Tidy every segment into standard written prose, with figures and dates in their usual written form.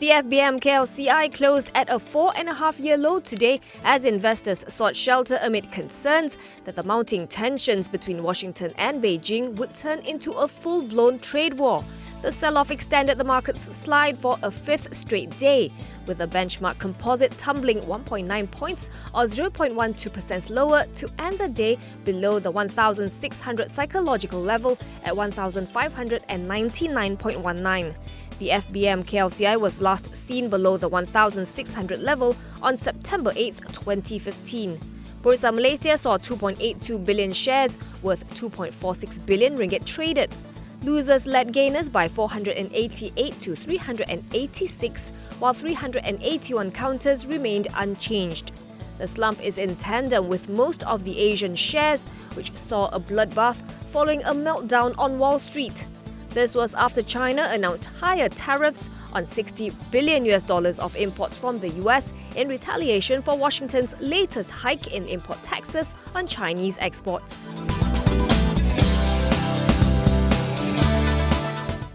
The FBM KLCI closed at a 4.5-year low today as investors sought shelter amid concerns that the mounting tensions between Washington and Beijing would turn into a full-blown trade war. The sell-off extended the market's slide for a fifth straight day, with the benchmark composite tumbling 1.9 points or 0.12% lower to end the day below the 1,600 psychological level at 1,599.19. The FBM KLCI was last seen below the 1,600 level on September 8, 2015. Bursa Malaysia saw 2.82 billion shares worth 2.46 billion ringgit traded. Losers led gainers by 488 to 386, while 381 counters remained unchanged. The slump is in tandem with most of the Asian shares, which saw a bloodbath following a meltdown on Wall Street. This was after China announced higher tariffs on $60 billion of imports from the US in retaliation for Washington's latest hike in import taxes on Chinese exports.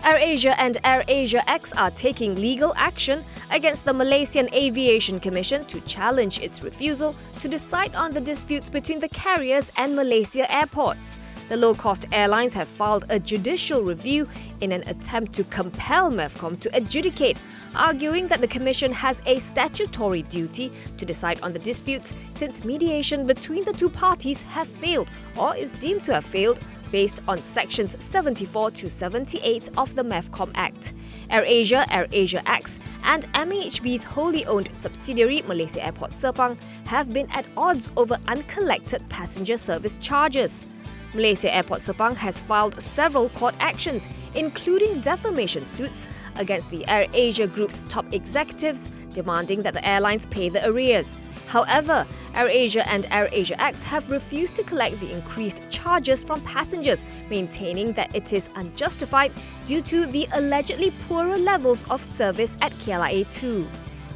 AirAsia and AirAsia X are taking legal action against the Malaysian Aviation Commission to challenge its refusal to decide on the disputes between the carriers and Malaysia Airports. The low-cost airlines have filed a judicial review in an attempt to compel Mavcom to adjudicate, arguing that the Commission has a statutory duty to decide on the disputes since mediation between the two parties have failed or is deemed to have failed based on sections 74 to 78 of the Mavcom Act. AirAsia, AirAsia X and MAHB's wholly owned subsidiary Malaysia Airports Sepang have been at odds over uncollected passenger service charges. Malaysia Airports Sepang has filed several court actions, including defamation suits against the AirAsia Group's top executives, demanding that the airlines pay the arrears. However, AirAsia and AirAsia X have refused to collect the increased charges from passengers, maintaining that it is unjustified due to the allegedly poorer levels of service at KLIA 2.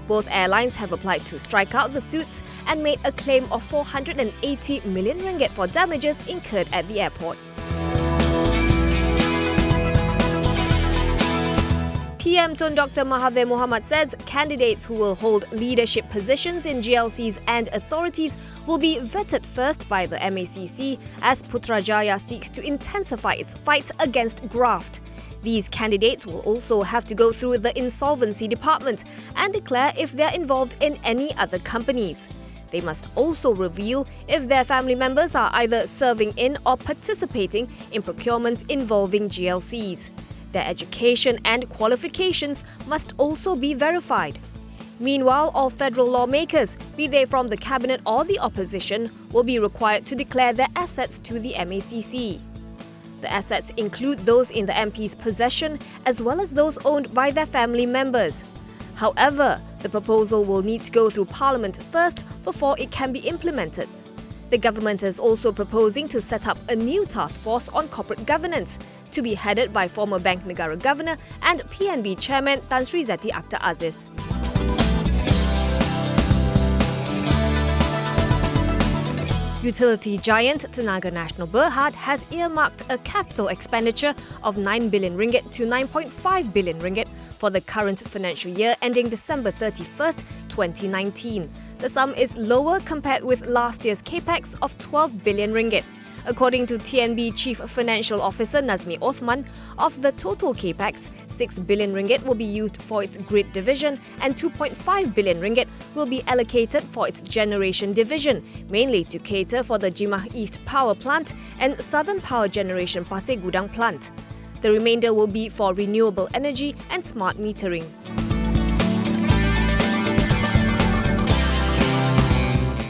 Both airlines have applied to strike out the suits and made a claim of 480 million ringgit for damages incurred at the airport. PM Tun Dr. Mahathir Mohamad says candidates who will hold leadership positions in GLCs and authorities will be vetted first by the MACC as Putrajaya seeks to intensify its fight against graft. These candidates will also have to go through the insolvency department and declare if they are involved in any other companies. They must also reveal if their family members are either serving in or participating in procurements involving GLCs. Their education and qualifications must also be verified. Meanwhile, all federal lawmakers, be they from the cabinet or the opposition, will be required to declare their assets to the MACC. The assets include those in the MP's possession as well as those owned by their family members. However, the proposal will need to go through Parliament first before it can be implemented. The government is also proposing to set up a new task force on corporate governance to be headed by former Bank Negara Governor and PNB Chairman Tan Sri Zati Akhtar Aziz. Utility giant Tenaga Nasional Berhad has earmarked a capital expenditure of 9 billion ringgit to 9.5 billion ringgit for the current financial year ending December 31st, 2019. The sum is lower compared with last year's capex of 12 billion ringgit. According to TNB Chief Financial Officer Nazmi Othman, of the total capex, 6 billion ringgit will be used for its grid division and 2.5 billion ringgit will be allocated for its generation division, mainly to cater for the Jimah East Power Plant and Southern Power Generation Pasir Gudang Plant. The remainder will be for renewable energy and smart metering.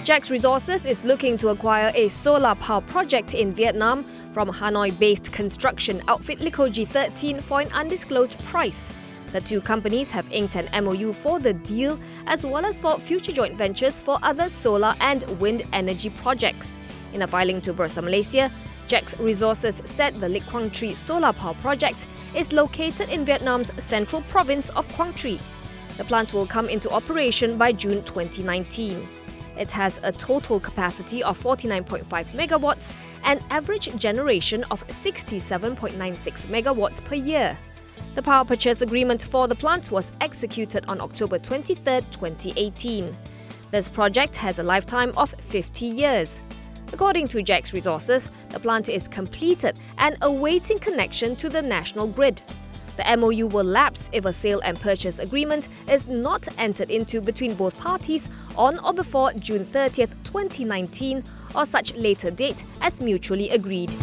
Jax Resources is looking to acquire a solar power project in Vietnam from Hanoi-based construction outfit Likoji 13 for an undisclosed price. The two companies have inked an MOU for the deal as well as for future joint ventures for other solar and wind energy projects. In a filing to Bursa Malaysia, Jax Resources said the Lik Quang Tri solar power project is located in Vietnam's central province of Quang Tri. The plant will come into operation by June 2019. It has a total capacity of 49.5 megawatts and average generation of 67.96 megawatts per year. The power purchase agreement for the plant was executed on October 23, 2018. This project has a lifetime of 50 years. According to JAX Resources, the plant is completed and awaiting connection to the national grid. The MOU will lapse if a sale and purchase agreement is not entered into between both parties on or before June 30, 2019, or such later date as mutually agreed.